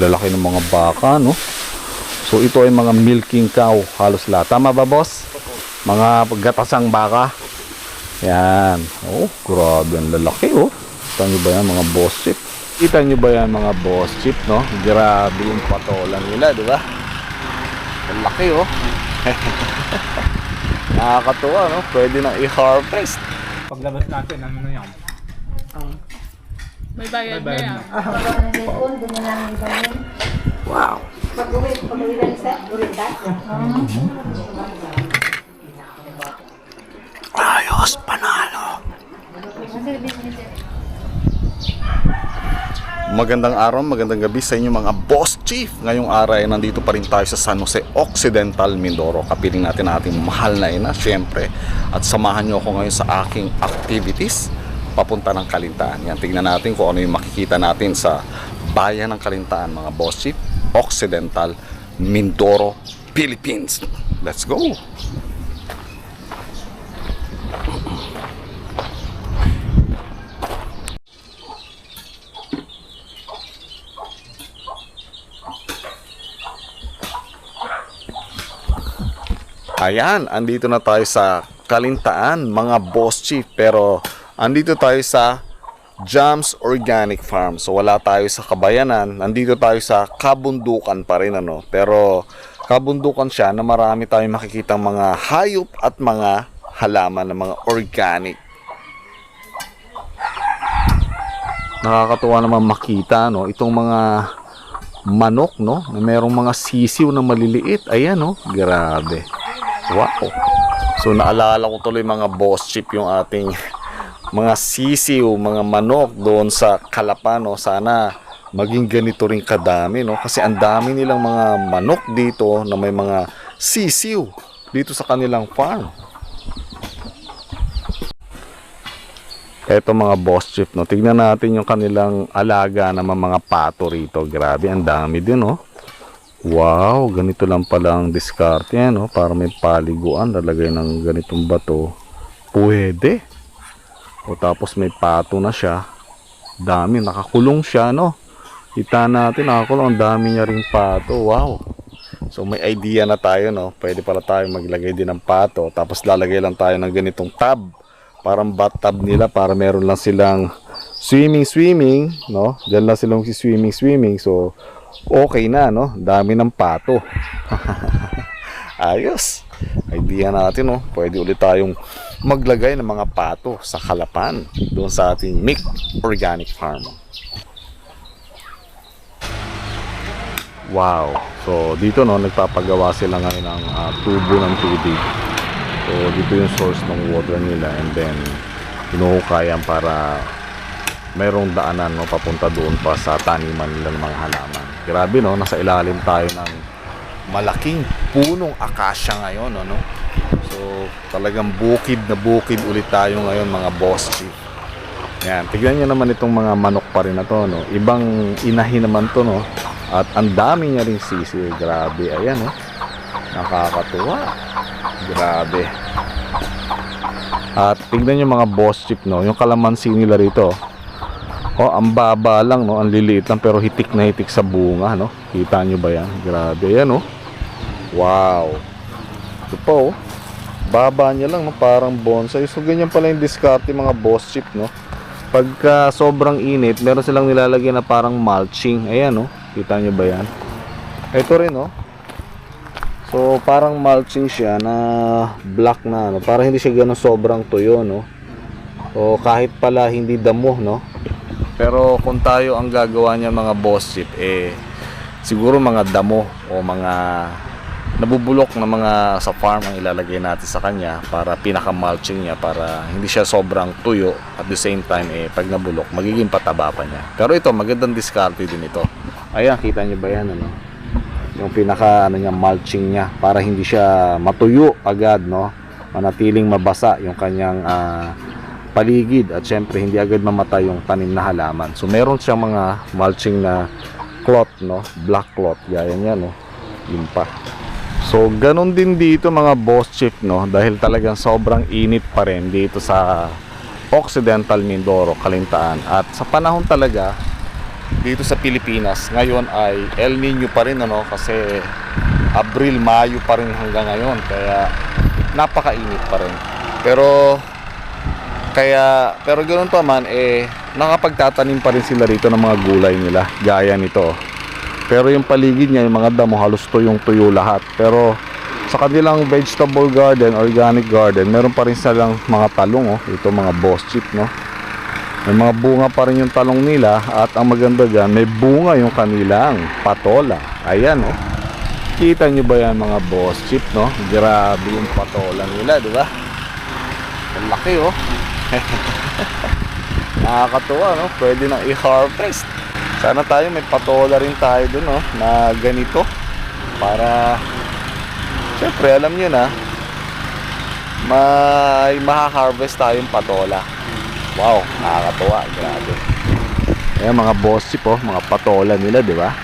lalaki ng mga baka, no? So ito ay mga milking cow, halos lahat. Tama ba, boss? Mga gatasang baka. Yan. Oh, grabe ang lalaki, oh. Kita nyo ba yan, mga boss sheep? Kita nyo ba yan, mga boss sheep, no? Grabe yung patolan nila, di ba? Ang laki, oh. Nakakatuwa, no? Pwede na i-harvest. Paglabas natin, ano na yan? May bayad na yan. Wow. Ayos, panalo. Magandang araw, magandang gabi sa inyo mga boss chief. Ngayong araw ay nandito pa rin tayo sa San Jose Occidental, Mindoro. Kapiling natin ang ating mahal na ina, syempre. At samahan nyo ako ngayon sa aking activities papunta ng Kalintaan. Yan, tignan natin kung ano yung makikita natin sa bayan ng Kalintaan, mga boss chief. Occidental, Mindoro, Philippines. Let's go! Ayan, andito na tayo sa Kalintaan, mga boss chief. Pero andito tayo sa Jams Organic Farm. So wala tayo sa kabayanan, andito tayo sa kabundukan pa rin, ano. Pero kabundukan siya na marami tayong makikitang mga hayop at mga halaman na mga organic. Nakakatuwa naman makita, no, itong mga manok, no, na merong mga sisiw na maliliit. Ayan, no, grabe. Wow. So naalala ko tuloy, mga boss chip, yung ating mga sisiw, mga manok doon sa Calapan, no. Sana maging ganito rin kadami, no, kasi ang dami nilang mga manok dito na may mga sisiw dito sa kanilang farm. Eto, mga boss chip, no, tignan natin yung kanilang alaga naman mga pato rito. Grabe, ang dami din, no. Wow, ganito lang pala ang diskarte yan, no? Para may paliguan, lalagay ng ganitong bato. Pwede. O tapos may pato na siya. Dami, nakakulong siya, no? Kita natin, nakakulong. Ang dami niya ring pato. Wow. So may idea na tayo, no? Pwede pala tayo maglagay din ng pato. Tapos lalagay lang tayo ng ganitong tub. Parang bathtub nila, para meron lang silang swimming, no? Diyan lang silang swimming. So okay na, no? Dami ng pato. Ayos. Idea natin, no? Pwede ulit tayong maglagay ng mga pato sa Calapan doon sa ating Mick Organic Farm. Wow. So dito, no, nagpapagawa sila ngayon ng tubo ng tubig. So dito yung source ng water nila, and then hinuhukayan para mayroong daanan, no, papunta doon pa sa taniman nila ng mga halaman. Grabe, no, nasa ilalim tayo ng malaking punong akasya ngayon, no. So talagang bukid na bukid ulit tayo ngayon, mga boss chief. Yan, tignan nyo naman itong mga manok pa rin na to, no. Ibang inahin naman to, no. At ang dami niya rin sisi. Grabe, ayan, no. Nakakatuwa. Grabe. At tignan nyo, mga boss chief, no, yung kalamansi nila rito. Oh, ang baba lang, no, ang liliit lang, pero hitik na hitik sa bunga, no. Kita nyo ba yan? Grabe yan, no. Wow. Ito po, oh. Baba niya lang, no, parang bonsai. So ganyan pala yung diskarte, mga boss chip, no. Pagka sobrang init, meron silang nilalagyan na parang mulching. Ayan, no. Kita nyo ba yan? Ito rin, no. So parang mulching siya na black na, no, para hindi siya ganun sobrang tuyo, no. O kahit pala hindi damo, no. Pero kung tayo ang gagawa niya, mga boss chip, siguro mga damo o mga nabubulok na mga sa farm ang ilalagay natin sa kanya para pinaka-mulching niya, para hindi siya sobrang tuyo, at the same time, pag nabulok, magiging pataba pa niya. Pero ito, magandang diskarte din ito. Ayan, kita niyo ba yan, ano? Yung pinaka, ano niya, mulching niya, para hindi siya matuyo agad, no? Manatiling mabasa yung kanyang paligid, at syempre hindi agad mamatay yung tanim na halaman. So meron siyang mga mulching na cloth, no, black cloth, yan yan, no, yun pa. So ganun din dito, mga boss chief, no, dahil talagang sobrang init pa rin dito sa Occidental Mindoro, Kalintaan. At sa panahon talaga dito sa Pilipinas. Ngayon ay El Nino pa rin, ano, kasi Abril, Mayo pa rin hanggang ngayon, kaya napakainit pa rin. Pero ganoon pa man, nakapagtatanim pa rin sila rito ng mga gulay nila, gaya nito. Pero yung paligid niya, yung mga damo, halos tuyo lahat. Pero sa kanilang vegetable garden, organic garden, meron pa rin silang mga talong, ito mga boss chip, no. May mga bunga pa rin yung talong nila, at ang maganda dyan, may bunga yung kanilang patola. Ayan, kita nyo ba yan, mga boss chip, no? Grabe yung patola nila, di ba? Ang laki, nakakatuwa, no? Pwede nang i-harvest. Sana tayo may patola rin tayo dun, no? Na ganito, para syempre alam nyo na, may maha-harvest tayong patola. Wow, nakakatuwa, grabe. Ayan, mga boss chip, mga patola nila, di ba?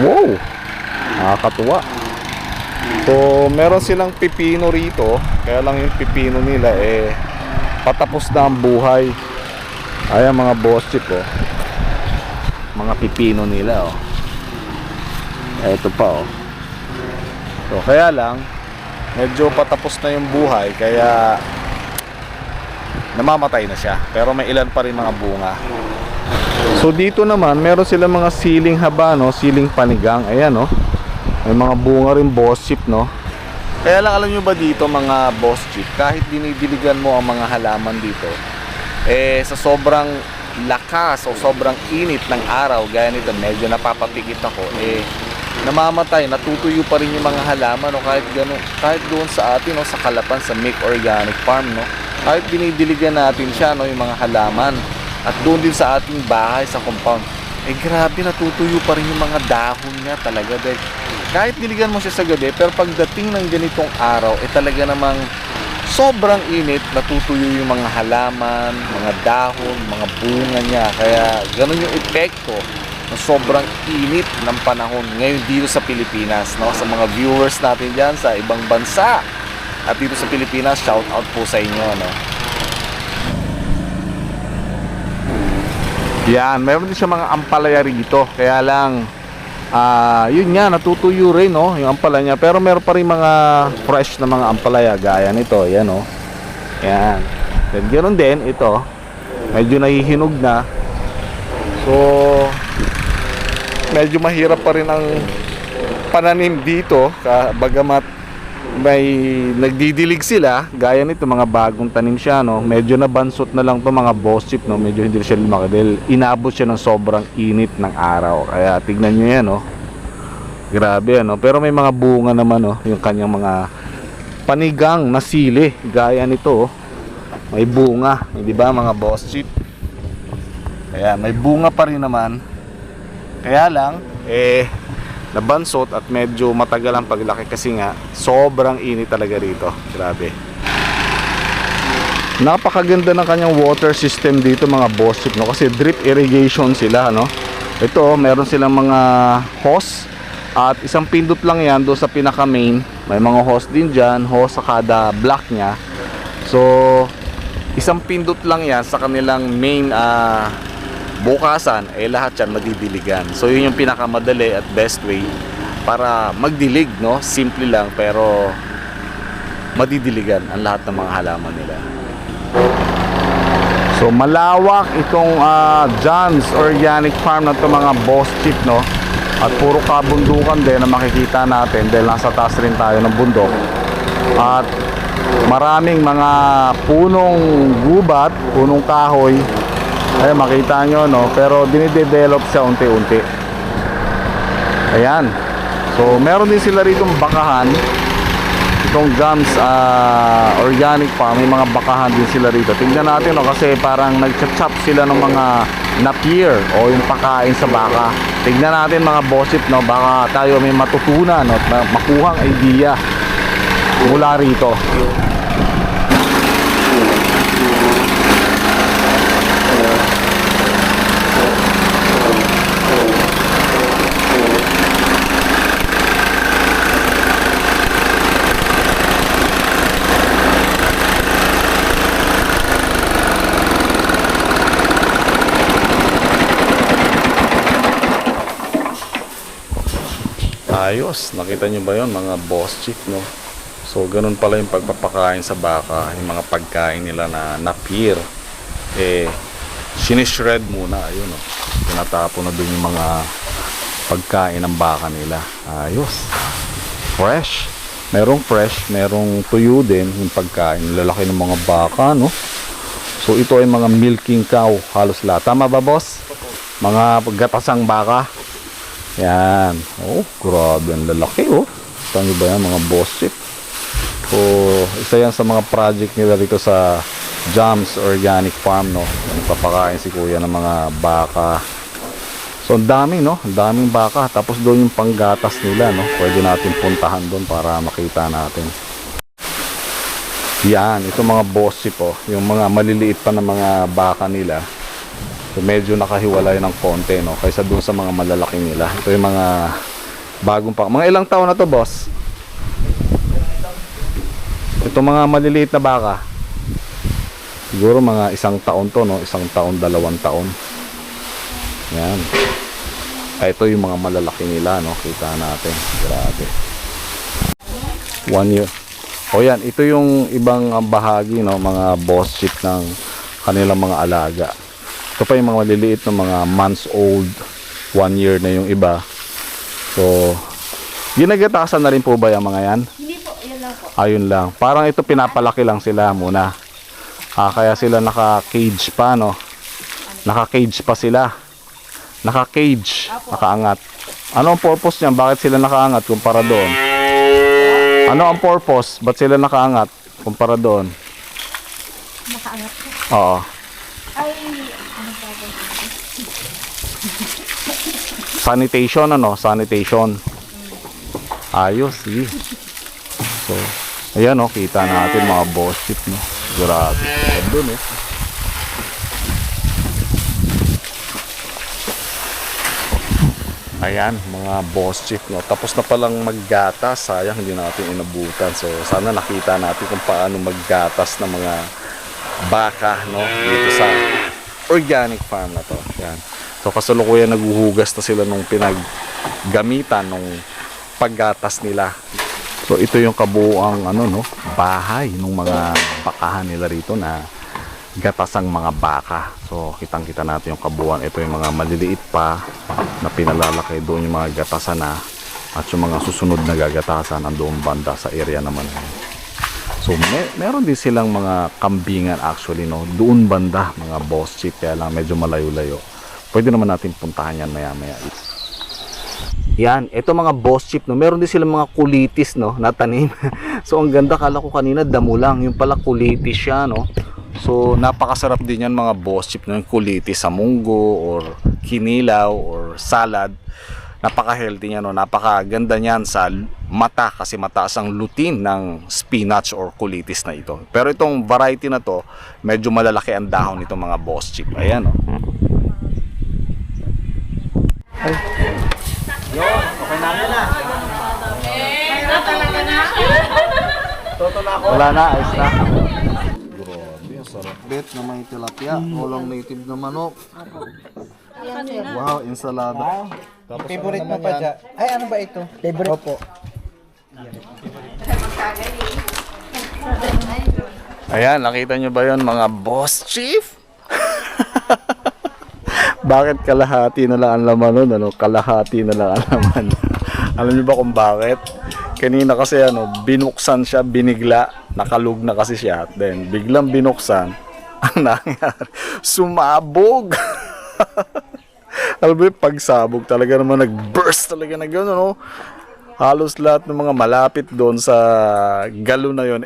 Wow, nakakatuwa. So meron silang pipino rito, kaya lang yung pipino nila patapos na ang buhay. Ayan, mga boss chip, mga pipino nila, eto pa, so kaya lang medyo patapos na yung buhay, kaya namamatay na siya, pero may ilan pa rin mga bunga. So dito naman meron silang mga siling haba, no, siling panigang. Ayan, may mga bunga rin, boss chip, no. Kaya lang, alam nyo ba dito, mga boss chip, kahit dinidiligan mo ang mga halaman dito, sa sobrang lakas o sobrang init ng araw, gaya nito, medyo napapapikit ako, namamatay, natutuyo pa rin yung mga halaman, no, kahit gano'n, kahit doon sa atin, no, sa Calapan, sa Mick Organic Farm, no, kahit dinidiligan natin siya, no, yung mga halaman, at doon din sa ating bahay, sa compound, grabe, natutuyo pa rin yung mga dahon niya talaga, dahil kahit diligan mo siya sa gabi, pero pagdating ng ganitong araw, talaga namang sobrang init, natutuyo yung mga halaman, mga dahon, mga bunga niya. Kaya ganun yung epekto ng sobrang init ng panahon ngayon dito sa Pilipinas, no? Sa mga viewers natin dyan sa ibang bansa at dito sa Pilipinas, shout out po sa inyo, no? Yan, meron din siya mga ampalaya rito, kaya lang yun nga, natutuyo rin, no, yung ampalaya niya. Pero meron pa rin mga fresh na mga ampalaya, gaya nito, yan, yan. Then ganoon din ito, medyo nahihinog na. So medyo mahirap pa rin ang pananim dito, bagamat may nagdidilig sila, gaya nito, mga bagong tanim siya, no. Medyo nabansot na lang to, mga boss chip, no. Medyo hindi siya lumaki dahil inabot siya ng sobrang init ng araw. Kaya tignan nyo yan, grabe, pero may mga bunga naman, yung kanyang mga panigang na sili, gaya nito, may bunga, di ba, mga boss chip? Kaya may bunga pa rin naman, kaya lang nabansot at medyo matagal ang paglaki kasi nga sobrang init talaga rito. Grabe. Napakaganda ng kanyang water system dito, mga boss chip, no, kasi drip irrigation sila, no. Ito, meron silang mga hose at isang pindot lang yan doon sa pinaka main. May mga hose din dyan, hose sa kada block nya. So isang pindot lang yan sa kanilang main bukasan, lahat yan madidiligan. So yun yung pinakamadali at best way para magdilig, no. Simple lang pero madidiligan ang lahat ng mga halaman nila. So malawak itong John's Organic Farm na ito, mga boss chip, no. At puro kabundukan din na makikita natin dahil nasa taas rin tayo ng bundok. At maraming mga punong gubat, punong kahoy. Ayan, makita nyo, no? Pero dinidevelop siya unti-unti. Ayan. So meron din sila rito bakahan. Itong John's Organic Farm, may mga bakahan din sila rito. Tingnan natin, no? Kasi parang nag-chop sila ng mga napier o yung pakain sa baka. Tingnan natin, mga bossip, no? Baka tayo may matutunan, no? Makuhang idea mula rito. Ayos, nakita nyo ba yon mga boss chief, no? So, ganun pala yung pagpapakain sa baka, yung mga pagkain nila na napir. Sinishred muna, ayun, no? Tinatapon na dun yung mga pagkain ng baka nila. Ayos. Fresh. Merong fresh, merong tuyo din yung pagkain. Lalaki ng mga baka, no? So, ito ay mga milking cow, halos lahat. Tama ba, boss? Mga gatasang baka. Yan. Oh, grabe ang lalaki, oh. Saan nyo ba yan, mga boss chief? So, isa yan sa mga project nila dito sa Jams Organic Farm, no. Papakain si kuya ng mga baka. So, ang dami, no. Ang daming baka. Tapos doon yung panggatas nila, no. Pwede natin puntahan doon para makita natin. Yan. Ito mga boss chief, oh. Yung mga maliliit pa na mga baka nila. So, medyo nakahiwalay ng konti, no, kaysa dun sa mga malalaki nila. Ito yung mga bagong pa. Mga ilang taon na to, boss? Ito mga maliliit na baka. Siguro mga 1 taon to, no? 1 taon, 2 taon. Yan. Ito yung mga malalaki nila, no? Kita natin. Grabe. 1 year. O yan, ito yung ibang bahagi, no? Mga boss chief ng kanilang mga alaga. Ito pa yung mga maliliit na mga months old, 1 year na yung iba. So, ginagatasan na rin po ba yung mga yan? Hindi po, yun lang po. Ayun lang. Parang ito pinapalaki lang sila muna. Kaya sila naka-cage pa, no? Naka-cage pa sila. Naka-cage, nakaangat. Ano ang purpose niyan? Bakit sila nakaangat kumpara doon? Ano ang purpose? Ba't sila nakaangat kumpara doon? Nakaangat po. Oo. Ay, ano ba ba? Sanitation, ano? Sanitation. Ayos, sige. So, ayan, no? Kita natin mga boss chief, no? Grabe. Doon, eh. Ayan, mga boss chief, no? Tapos na palang maggatas. Sayang, hindi natin inabutan. So, sana nakita natin kung paano maggatas ng mga baka, no? Dito sa organic farm na to. Yan. So, kasalukuyan naguhugas na sila nung pinaggamitan nung paggatas nila. So, ito yung kabuuang ano, no? Bahay ng mga bakahan nila rito na gatasang mga baka. So, kitang-kita natin yung kabuuan. Ito yung mga maliliit pa na pinalalaki. Doon yung mga gatasan na at yung mga susunod na gagatasan andoon banda sa area naman. So, meron din silang mga kambingan actually, no? Doon banda, mga boss chief. Kaya lang medyo malayo-layo. Pwede naman natin puntahan yan maya-maya. Yan, ito mga boss chief, no? Meron din silang mga kulitis, no? Na tanim. So, ang ganda, kala ko kanina damo lang. Yung pala kulitis siya, no? So, napakasarap din yan mga boss chief, no? Yung kulitis sa munggo or kinilaw or salad. Napaka-healthy niya, no? Napakaganda niyan sa mata kasi mataas ang lutein ng spinach or kulitis na ito. Pero itong variety na to, medyo malalaki ang dahon nitong mga boss chief. Ayan, no? Ay. Wala na, ayos na. Grabe, ang sarap. Bet na may tilapia, walang native na manok. Wow, ensalada. Tapos Favorite mo pa dyan. Ay, ano ba ito? Favorite? Opo. Ayan, nakita nyo ba yon mga boss chief? Bakit kalahati na lang ang laman nun? Ano? Kalahati na lang ang laman. Alam nyo ba kung bakit? Kanina kasi ano, binuksan siya, binigla, nakalug na kasi siya. Then, biglang binuksan, ang nangyari, sumabog. Alam mo yung pagsabog talaga naman, nag-burst talaga na gano'n, no? Halos lahat ng mga malapit doon sa galo na yon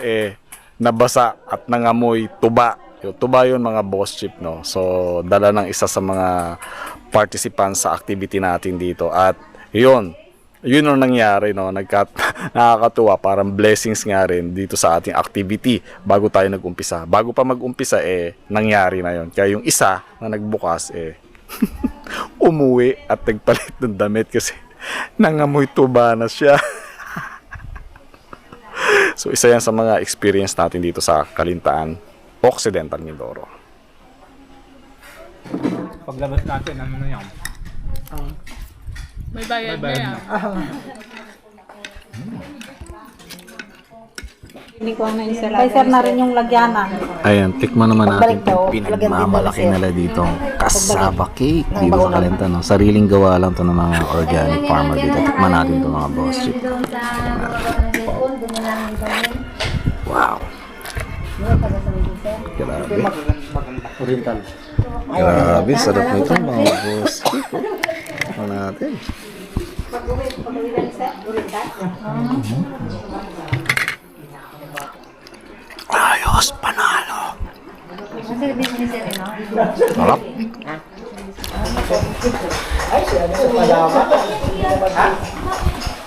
nabasa at nangamoy tuba. Tuba yun mga boss chief, no? So, dala ng isa sa mga participants sa activity natin dito. At yun ang nangyari, no? Nakakatuwa, parang blessings nga rin dito sa ating activity bago tayo nag-umpisa. Bago pa mag-umpisa, nangyari na yun. Kaya yung isa na nagbukas, umuwi at nagpalit ng damit kasi nangamoy tuba na siya. So, isa yan sa mga experience natin dito sa Kalintaan, Occidental Mindoro. Paglabas natin, ano na yan? May bayad na yan. Kay sir na rin yung lagyanan. Ayan, tikman naman natin Pagbalik daw, itong lagyan din pinagmamalaki daw, sir. nila dito. Kasaba cake Ng dito sa bagoong. Kalinta. No? Sariling gawa lang to ng mga organic farmer dito. Tikman natin itong mga boss chip. Wow. Grabe. Oriental. Grabe, sarap nito mga boss chip. Tikman natin. Ayos, panalo. Sarap.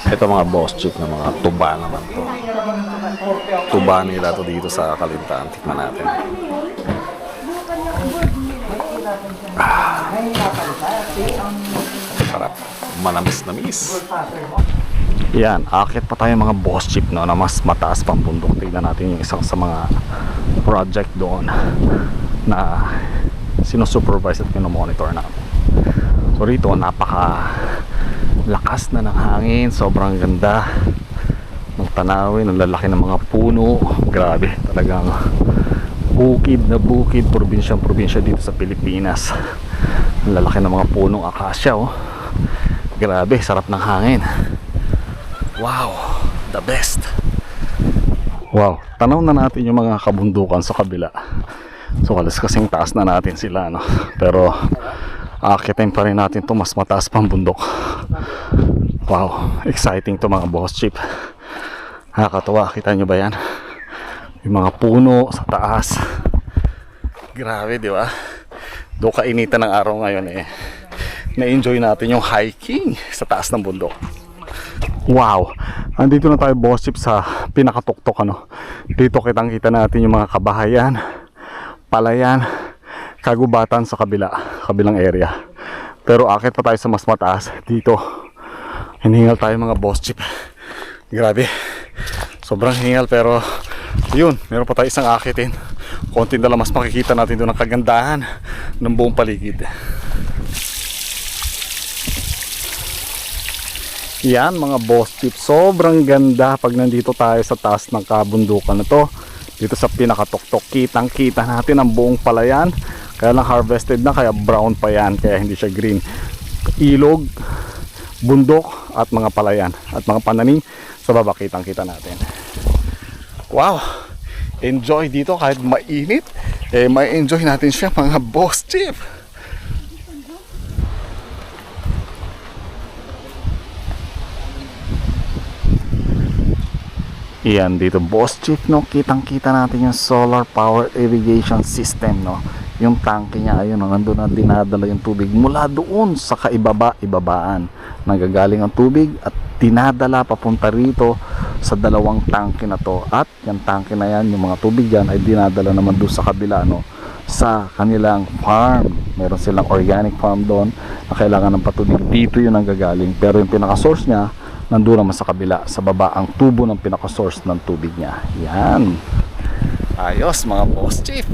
Ito mga boss chip na mga tuba naman to. Tuba nila to dito sa Kalintaan. Tikman natin. Sarap. Manamis-namis. Yan, akit pa tayo mga boss chip no, na mas mataas pang bundok. Tignan natin yung isang sa mga project doon na sinusupervise at minomonitor natin. So rito, napaka lakas na ng hangin, sobrang ganda ng tanawin, ang lalaki ng mga puno. Grabe, talagang bukid na bukid, probinsya dito sa Pilipinas. Ang lalaki ng mga punong akasya, oh. Grabe, sarap ng hangin. Wow, the best. Wow, tanaw na natin yung mga kabundukan sa kabila. So halos kasing taas na natin sila, no? Pero akitin pa rin natin to, mas mataas pang bundok. Wow, exciting to mga boss chip. Nakakatuwa, kita nyo ba yan? Yung mga puno sa taas. Grabe, di ba? Doon kainitan ng araw ngayon eh. Na-enjoy natin yung hiking sa taas ng bundok. Wow, andito na tayo boss chip sa pinakatuktok, ano. Dito kitang-kita natin yung mga kabahayan, palayan, kagubatan sa kabilang area. Pero akit pa tayo sa mas mataas. Dito hiningal tayo mga boss chip. Grabe, sobrang hingal, pero yun, meron pa tayo isang akitin. Konti na lang mas makikita natin doon ang kagandahan ng buong paligid. Yan mga boss chip, sobrang ganda pag nandito tayo sa taas ng kabundukan na to. Dito sa pinakatuktok, kitang kita natin ang buong palayan. Kaya lang harvested na, kaya brown pa yan, kaya hindi siya green. Ilog, bundok at mga palayan at mga pananim sa baba, kitang kita natin. Wow, enjoy dito kahit mainit, may enjoy natin siya mga boss chip. Yan dito boss chip, no, kitang kita natin yung solar power irrigation system, no. Yung tangke niya, ayun, nandun na dinadala yung tubig mula doon sa kaibabaan. Nagagaling ang tubig at dinadala papunta rito sa dalawang tangke na to. At yung tangke na yan, yung mga tubig dyan ay dinadala naman doon sa kabila, no, sa kanilang farm. Meron silang organic farm doon na kailangan ng patubig. Dito yun ang gagaling, pero yung pinaka-source niya nandun naman sa kabila, sa baba, ang tubo ng pinaka-source ng tubig niya. Yan. Ayos mga boss chief.